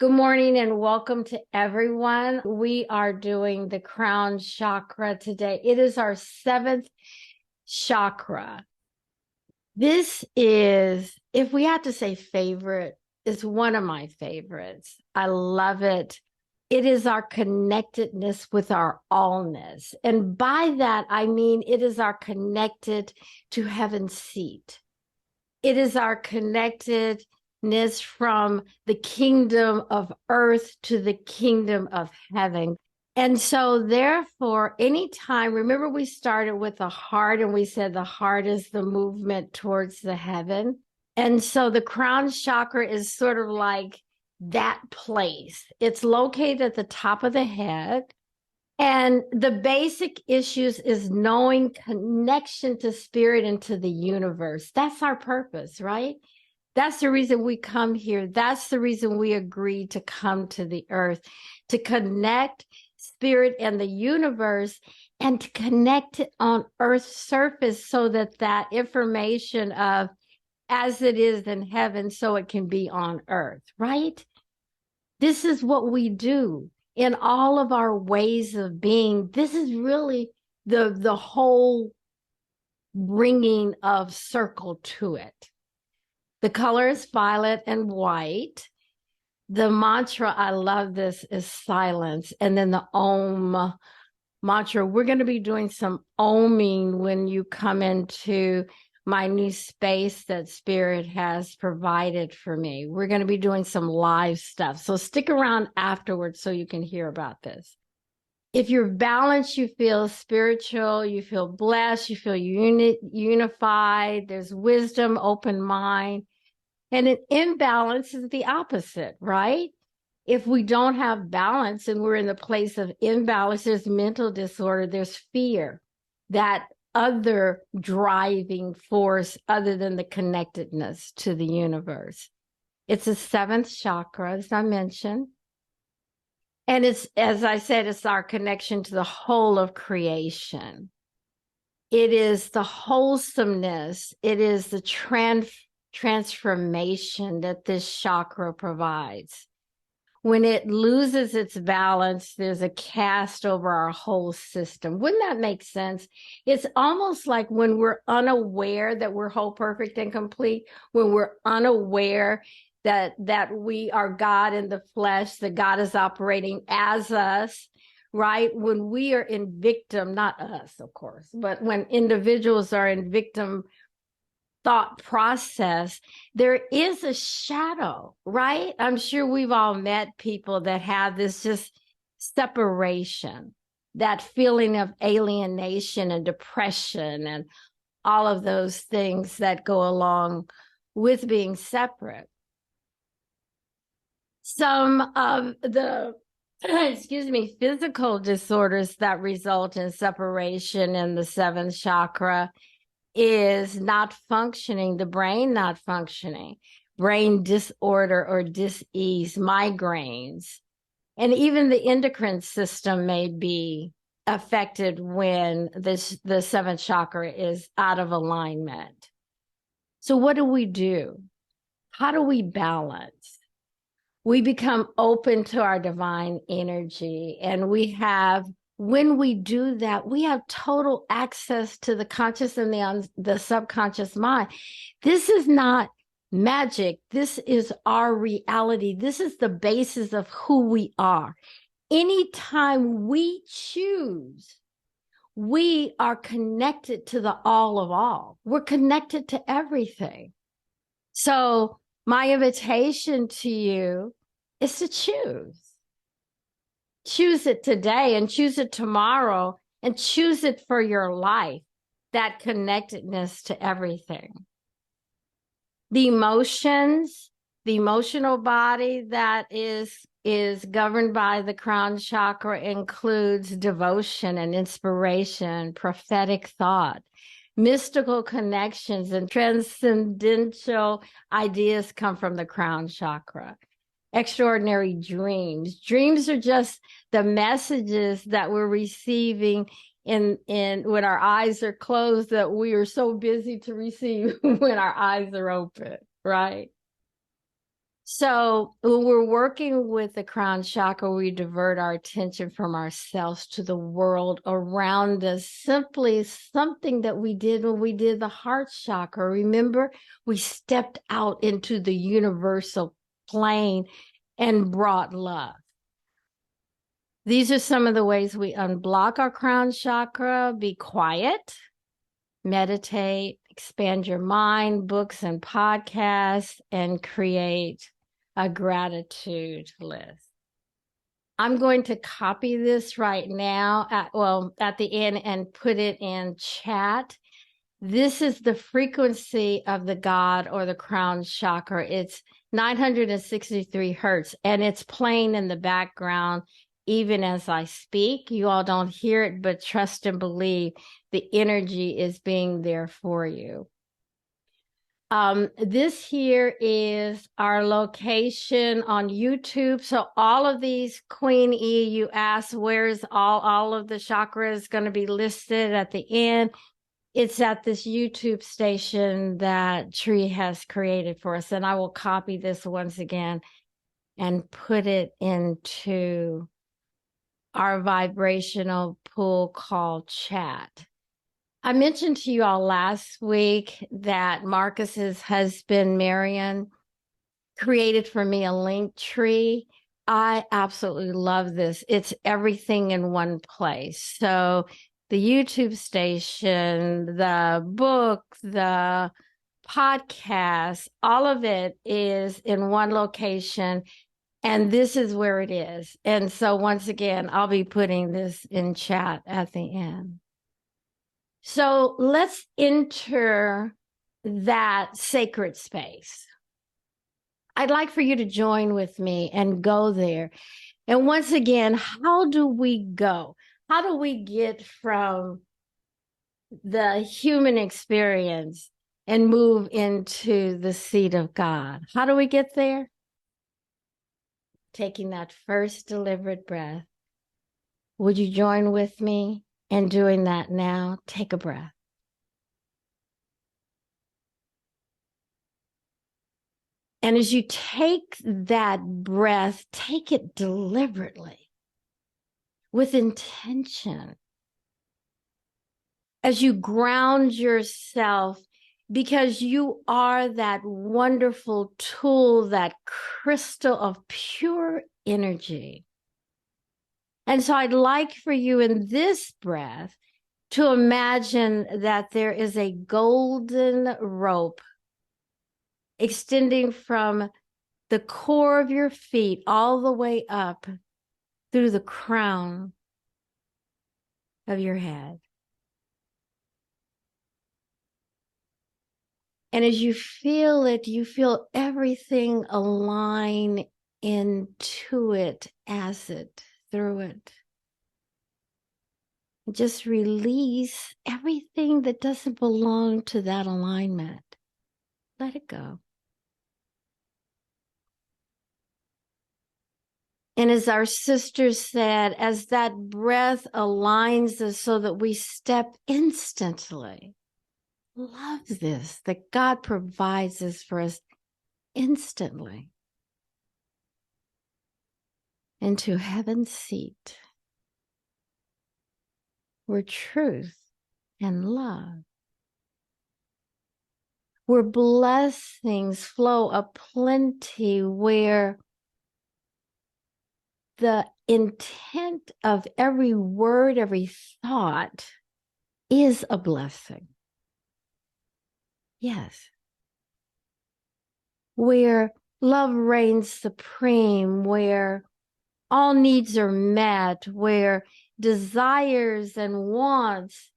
Good morning and welcome to everyone. We are doing the Crown Chakra today. It is our seventh chakra. This is, if we had to say favorite, it's one of my favorites. I love it. It is our connectedness with our allness. And by that, I mean it is our connected to heaven's seat. It is our connectedness from the kingdom of earth to the kingdom of heaven. And so therefore, anytime, remember we started with the heart and we said the heart is the movement towards the heaven. And so the crown chakra is sort of like that place. It's located at the top of the head. And the basic issues is knowing connection to spirit and to the universe. That's our purpose, right? That's the reason we come here. That's the reason we agreed to come to the earth, to connect spirit and the universe and to connect it on earth's surface so that that information of as it is in heaven, so it can be on earth, right? This is what we do. In all of our ways of being, this is really the whole bringing of circle to it. The color is violet and white. The mantra, I love this, is silence. And then the Om mantra, we're going to be doing some oming when you come into my new space that Spirit has provided for me. We're going to be doing some live stuff. So stick around afterwards so you can hear about this. If you're balanced, you feel spiritual, you feel blessed, you feel unified, there's wisdom, open mind. And an imbalance is the opposite, right? If we don't have balance and we're in the place of imbalance, there's mental disorder, there's fear, that other driving force other than the connectedness to the universe. It's the seventh chakra, as I mentioned. And it's, as I said, it's our connection to the whole of creation. It is the wholesomeness. It is the transformation that this chakra provides. When it loses its balance, there's a cast over our whole system. Wouldn't that make sense? It's almost like when we're unaware that we're whole, perfect, and complete, when we're unaware that we are God in the flesh, that God is operating as us, right? When we are in victim, not us, of course, but when individuals are in victim thought process, there is a shadow, right? I'm sure we've all met people that have this just separation, that feeling of alienation and depression and all of those things that go along with being separate. Some of the physical disorders that result in separation in the seventh chakra is not functioning, the brain not functioning, brain disorder or dis-ease, migraines, and even the endocrine system may be affected when the seventh chakra is out of alignment. So what do? How do we balance? We become open to our divine energy, and when we do that, we have total access to the conscious and the subconscious mind. This is not magic. This is our reality. This is the basis of who we are. Anytime we choose, we are connected to the all of all. We're connected to everything. So my invitation to you is to choose. Choose it today and choose it tomorrow and choose it for your life, that connectedness to everything. The emotions, the emotional body that is governed by the crown chakra includes devotion and inspiration, prophetic thought, mystical connections, and transcendental ideas come from the crown chakra. Extraordinary dreams. Dreams are just the messages that we're receiving in when our eyes are closed that we are so busy to receive when our eyes are open, right? So when we're working with the crown chakra, we divert our attention from ourselves to the world around us. Simply something that we did when we did the heart chakra. Remember, we stepped out into the universal plane and brought love. These are some of the ways we unblock our crown chakra. Be quiet, meditate, expand your mind, books and podcasts, and create a gratitude list. I'm going to copy this right now at the end and put it in chat. This is the frequency of the God or the crown chakra. It's 963 hertz, and it's playing in the background even as I speak. You all don't hear it, but trust and believe the energy is being there for you. This here is our location on YouTube. So all of these, Queen E, you asked, where's all of the chakras going to be listed at the end? It's at this YouTube station that Tree has created for us. And I will copy this once again and put it into our vibrational pool called chat. I mentioned to you all last week that Marcus's husband, Marion, created for me a link tree. I absolutely love this. It's everything in one place. So the YouTube station, the book, the podcast, all of it is in one location. And this is where it is. And so once again, I'll be putting this in chat at the end. So let's enter that sacred space. I'd like for you to join with me and go there. And once again, how do we go? How do we get from the human experience and move into the seat of God? How do we get there? Taking that first deliberate breath. Would you join with me in doing that now? Take a breath. And as you take that breath, take it deliberately, with intention. As you ground yourself, because you are that wonderful tool, that crystal of pure energy. And so I'd like for you in this breath to imagine that there is a golden rope extending from the core of your feet all the way up through the crown of your head. And as you feel it, you feel everything align into it, as it, through it. Just release everything that doesn't belong to that alignment. Let it go. And as our sister said, as that breath aligns us so that we step instantly. Love this, that God provides this for us instantly into heaven's seat, where truth and love, where blessings flow aplenty, where the intent of every word, every thought is a blessing. Yes. Where love reigns supreme, where all needs are met, where desires and wants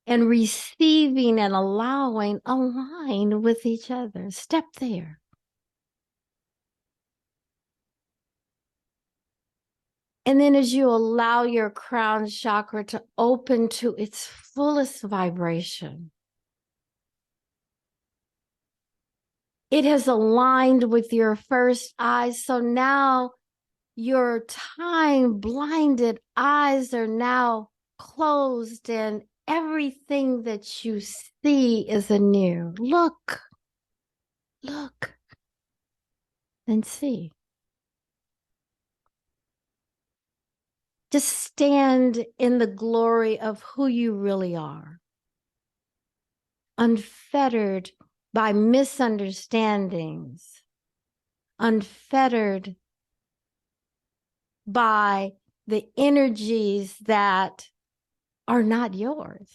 and receiving and allowing align with each other. Step there. And then as you allow your crown chakra to open to its fullest vibration, it has aligned with your first eye. So now your time-blinded eyes are now closed and everything that you see is anew. Look. then see. Just stand in the glory of who you really are, unfettered by misunderstandings, unfettered by the energies that are not yours.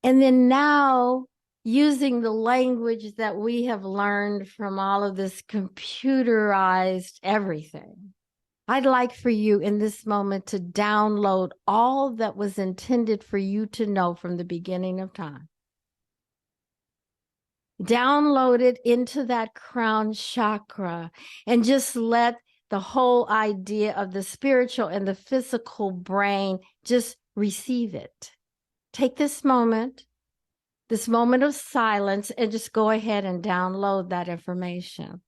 And then now, using the language that we have learned from all of this computerized everything, I'd like for you in this moment to download all that was intended for you to know from the beginning of time. Download it into that crown chakra and just let the whole idea of the spiritual and the physical brain just receive it. Take this moment of silence, and just go ahead and download that information.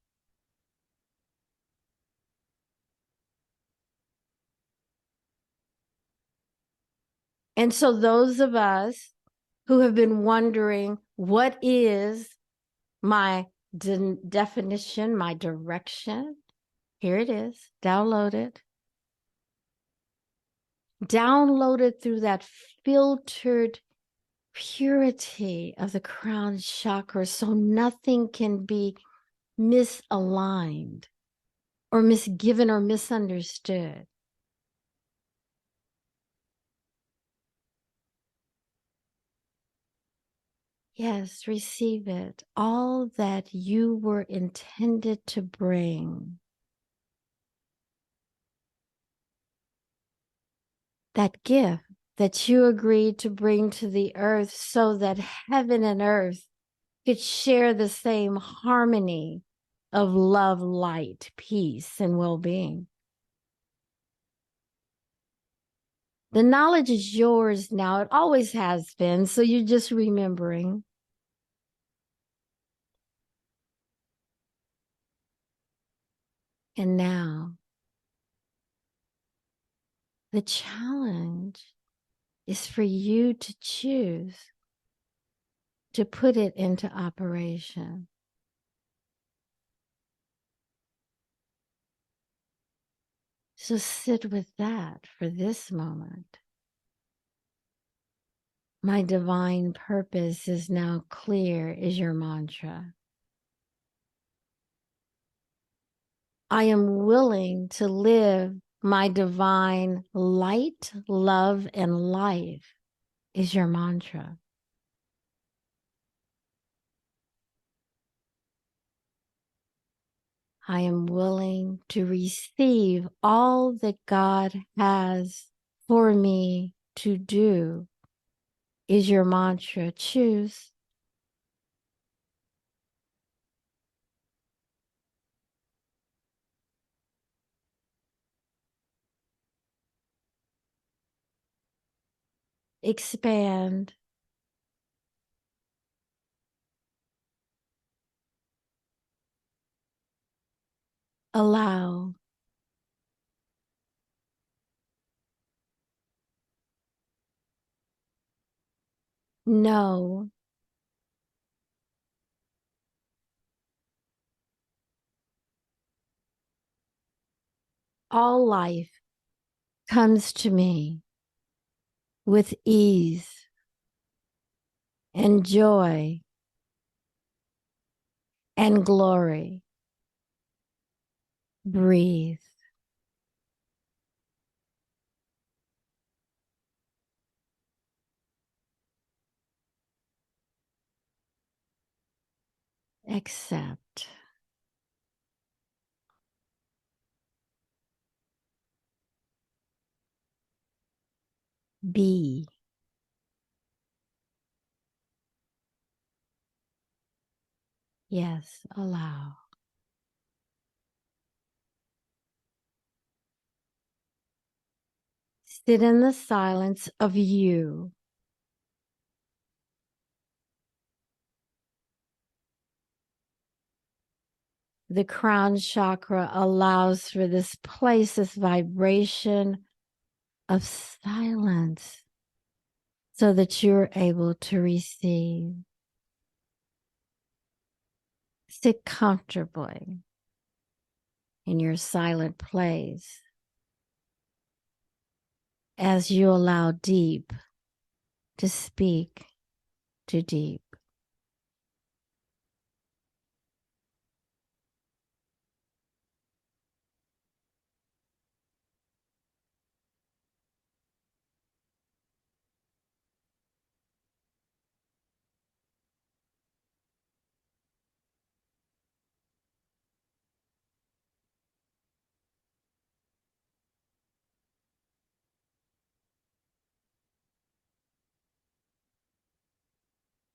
And so those of us who have been wondering, what is my definition, my direction? Here it is. Download it. Download it through that filtered purity of the crown chakra, so nothing can be misaligned or misgiven or misunderstood. Yes, receive it. All that you were intended to bring. That gift that you agreed to bring to the earth so that heaven and earth could share the same harmony of love, light, peace, and well-being. The knowledge is yours now. It always has been, so you're just remembering. And now, the challenge is for you to choose to put it into operation. So sit with that for this moment. My divine purpose is now clear is your mantra. I am willing to live my divine light, love, and life is your mantra. I am willing to receive all that God has for me to do is your mantra. Choose. Expand. Allow. Know. All life comes to me with ease and joy and glory. Breathe. Accept. Be. Yes, allow. Sit in the silence of you. The crown chakra allows for this place, this vibration of silence, so that you're able to receive. Sit comfortably in your silent place as you allow deep to speak to deep.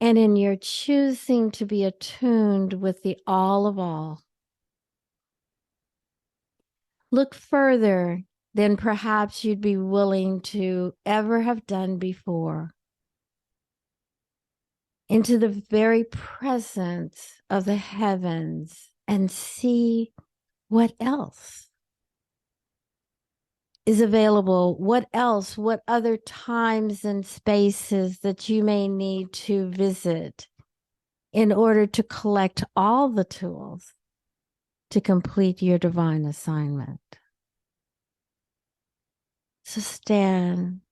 And in your choosing to be attuned with the all of all, look further than perhaps you'd be willing to ever have done before into the very presence of the heavens and see what else is available, what else, what other times and spaces that you may need to visit in order to collect all the tools to complete your divine assignment. So stand,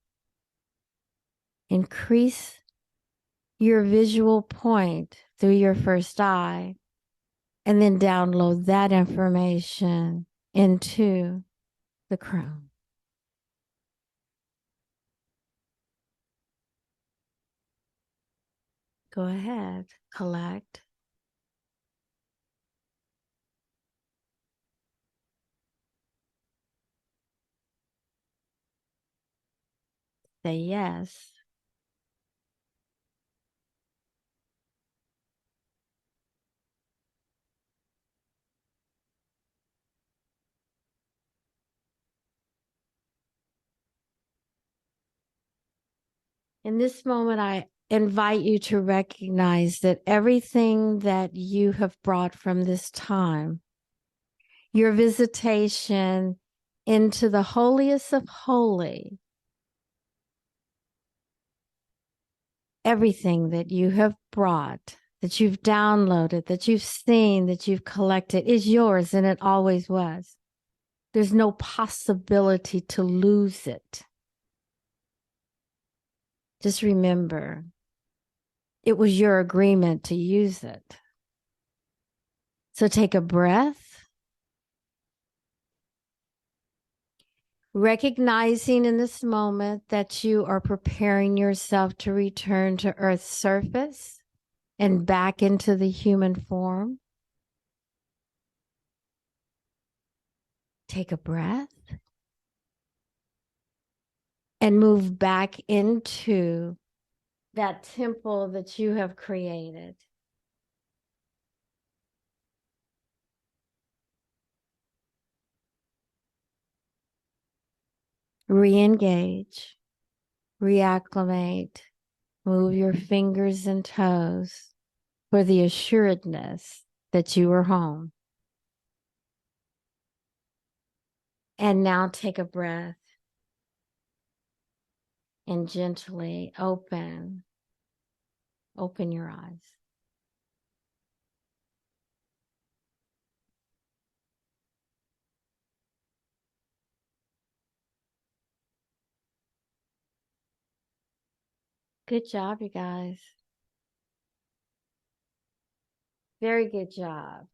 increase your visual point through your first eye, and then download that information into the crown. Go ahead, collect. Say yes. In this moment, I invite you to recognize that everything that you have brought from this time, your visitation into the holiest of holy, everything that you have brought, that you've downloaded, that you've seen, that you've collected is yours, and it always was. There's no possibility to lose it. Just remember, it was your agreement to use it. So take a breath, recognizing in this moment that you are preparing yourself to return to Earth's surface and back into the human form. Take a breath and move back into that temple that you have created. Re-engage, reacclimate, move your fingers and toes for the assuredness that you are home. And now take a breath and gently open your eyes. Good job, you guys. Very good job.